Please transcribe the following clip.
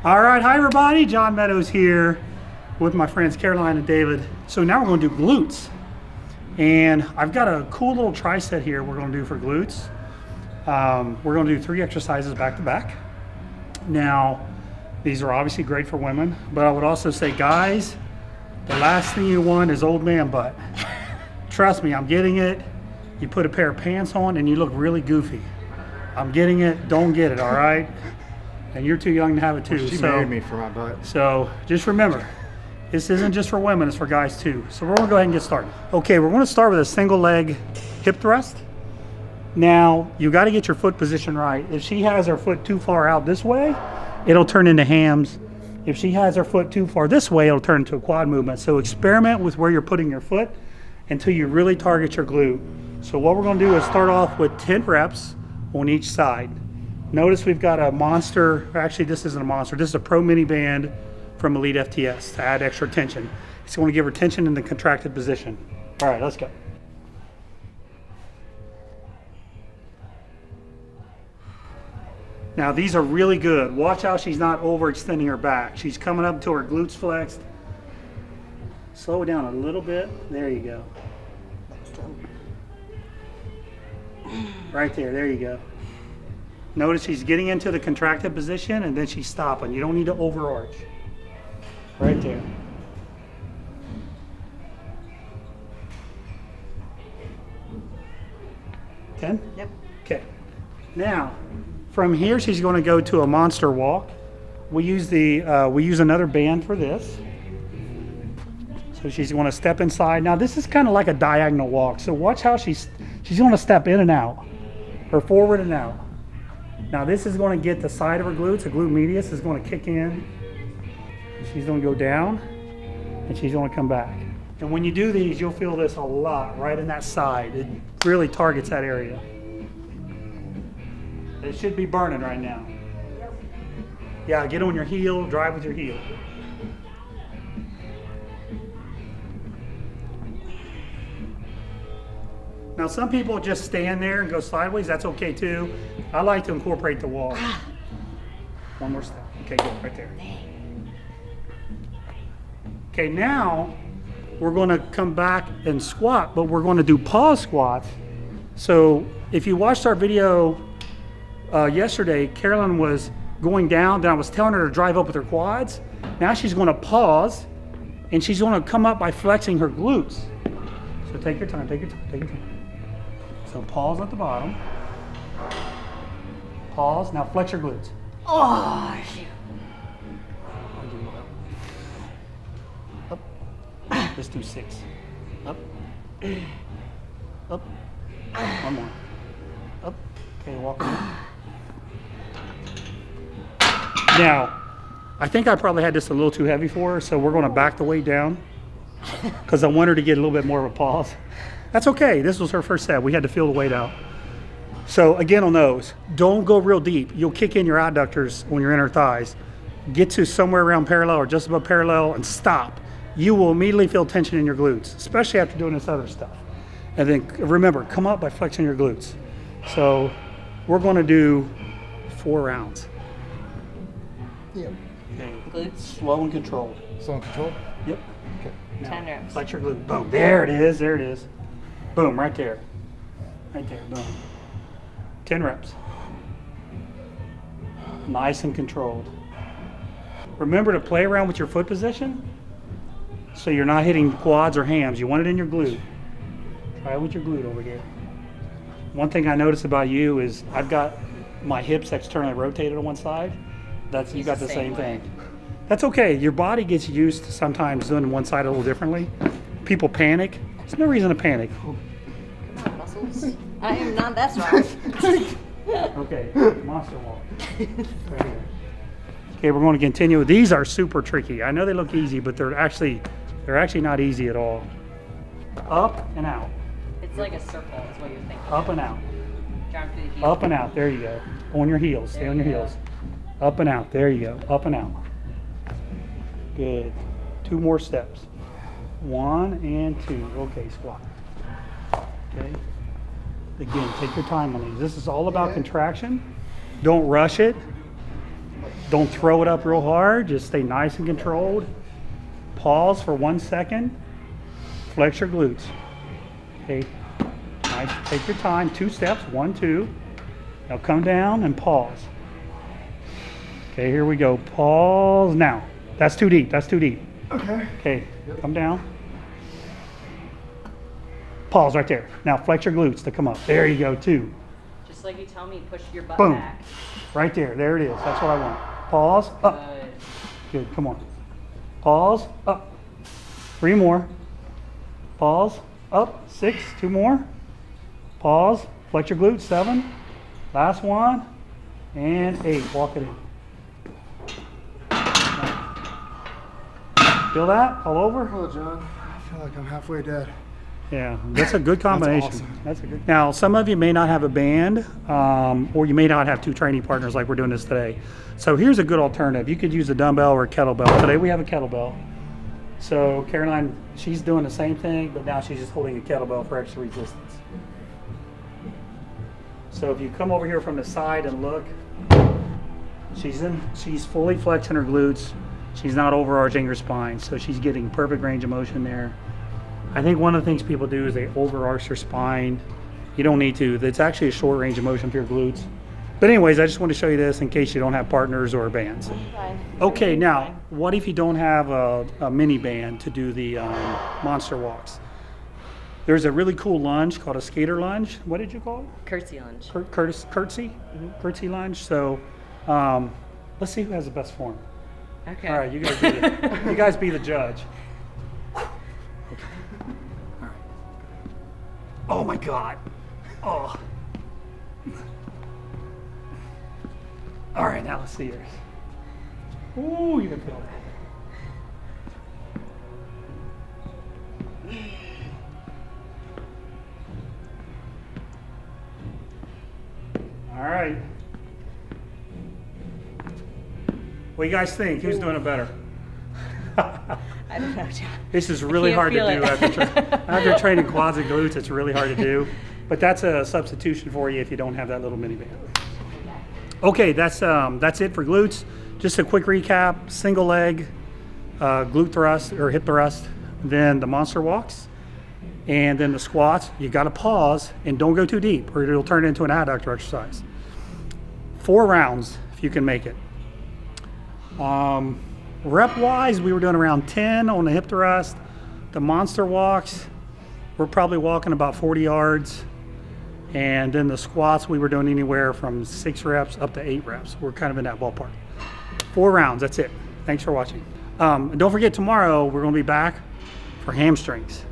All right, hi everybody, John Meadows here with my friends Caroline and David. So now we're going to do glutes. And I've got a cool little tri-set here we're going to do for glutes. We're going to do 3 exercises back to back. Now, these are obviously great for women, but I would also say, guys, the last thing you want is old man butt. Trust me, I'm getting it. You put a pair of pants on and you look really goofy. I'm getting it, don't get it, all right? And you're too young to have it too. Well, she married me for my butt. So just remember, this isn't just for women, it's for guys too. So we're gonna go ahead and get started. Okay, we're gonna start with a single leg hip thrust. Now, you gotta get your foot position right. If she has her foot too far out this way, it'll turn into hams. If she has her foot too far this way, it'll turn into a quad movement. So experiment with where you're putting your foot until you really target your glute. So what we're gonna do is start off with 10 reps on each side. Notice we've got a monster, actually this isn't a monster, this is a Pro Mini Band from Elite FTS to add extra tension. It's going to give her tension in the contracted position. All right, let's go. Now these are really good. Watch how she's not overextending her back. She's coming up until her glutes flexed. Slow it down a little bit. There you go. Right there you go. Notice she's getting into the contracted position and then she's stopping. You don't need to overarch. Right there. Ten? Yep. Okay. Now, from here she's going to go to a monster walk. We use another band for this. So she's going to step inside. Now this is kind of like a diagonal walk. So watch how she's going to step in and out, or forward and out. Now this is going to get the side of her glutes. The glute medius is going to kick in. She's going to go down and she's going to come back. And when you do these, you'll feel this a lot right in that side. It really targets that area. It should be burning right now. Yeah, get on your heel, drive with your heel. Now some people just stand there and go sideways. That's okay too. I like to incorporate the walk. One more step. Okay, good, right there. Okay, now we're going to come back and squat, but we're going to do pause squats. So if you watched our video yesterday, Carolyn was going down, then I was telling her to drive up with her quads. Now she's going to pause, and she's going to come up by flexing her glutes. So take your time, take your time, take your time. So pause at the bottom. Pause. Now flex your glutes. Oh, shoot. Up. Let's do 6. Up. Up. One more. Up. Okay, walk in. Now, I think I probably had this a little too heavy for her, so we're going to back the weight down because I want her to get a little bit more of a pause. That's okay. This was her first set. We had to feel the weight out. So again on those, don't go real deep. You'll kick in your adductors when you're in her thighs. Get to somewhere around parallel or just above parallel and stop. You will immediately feel tension in your glutes, especially after doing this other stuff. And then remember, come up by flexing your glutes. So we're going to do 4 rounds. Yep. Okay. Glutes. Slow and controlled. Slow and controlled? Yep. Okay. Now, 10 reps. flex your glute. Boom. There it is. There it is. Boom. Right there. Right there. Boom. 10 reps. Nice and controlled. Remember to play around with your foot position so you're not hitting quads or hams. You want it in your glute. Try it with your glute over here. One thing I noticed about you is I've got my hips externally rotated on one side. You got the same thing. That's okay. Your body gets used to sometimes doing one side a little differently. People panic. There's no reason to panic. Come on, muscles. I am not that strong. Okay, monster walk. Right here. Okay, we're going to continue. These are super tricky. I know they look easy, but they're actually not easy at all. Up and out. It's like a circle is what you're thinking. Up and out. Drive through the heel. Up and out. There you go. On your heels. Stay on your heels. Up and out. There you go. Up and out. Good. 2 more steps. 1 and 2. Okay, squat. Okay. Again, take your time on these. This is all about contraction. Don't rush it. Don't throw it up real hard. Just stay nice and controlled. Pause for 1 second. Flex your glutes. Okay. Nice. Take your time. 2 steps. 1, 2. Now come down and pause. Okay, here we go. Pause now. That's too deep. That's too deep. Okay. Okay, come down. Pause right there. Now flex your glutes to come up. There you go, 2. Just like you tell me, push your butt Boom. back. Right there. There it is. That's what I want. Pause. Up. Good. Good. Come on. Pause. Up. 3 more. Pause. Up. 6. 2 more. Pause. Flex your glutes. 7. Last one. And 8. Walk it in. Feel that all over? Oh, John, I feel like I'm halfway dead. Yeah, that's a good combination. awesome. That's a good. Now, some of you may not have a band, or you may not have 2 training partners like we're doing this today. So here's a good alternative. You could use a dumbbell or a kettlebell. Today we have a kettlebell. So Caroline, she's doing the same thing, but now she's just holding a kettlebell for extra resistance. So if you come over here from the side and look, she's fully flexing her glutes. She's not overarching her spine, so she's getting perfect range of motion there. I think one of the things people do is they overarch their spine. You don't need to. It's actually a short range of motion for your glutes. But anyways, I just want to show you this in case you don't have partners or bands. Fine. Okay, now, what if you don't have a mini band to do the monster walks? There's a really cool lunge called a skater lunge. What did you call it? Curtsy lunge. Curtsy? Curtsy lunge. So let's see who has the best form. Okay. All right, you guys be the judge. Okay. All right. Oh my God. Oh. All right, now let's see yours. Ooh, you can feel that. All right. What do you guys think? Who's doing it better? I don't know, John. This is really can't hard to feel do it. after training quads and glutes. It's really hard to do, but that's a substitution for you if you don't have that little mini band. Okay, that's it for glutes. Just a quick recap: single leg, glute thrust or hip thrust, then the monster walks, and then the squats. You got to pause and don't go too deep, or it'll turn into an adductor exercise. 4 rounds if you can make it. Rep wise, we were doing around 10 on the hip thrust. The monster walks, we're probably walking about 40 yards. And then the squats, we were doing anywhere from 6 reps up to 8 reps. We're kind of in that ballpark. 4 rounds, that's it. Thanks for watching. And don't forget, tomorrow we're going to be back for hamstrings.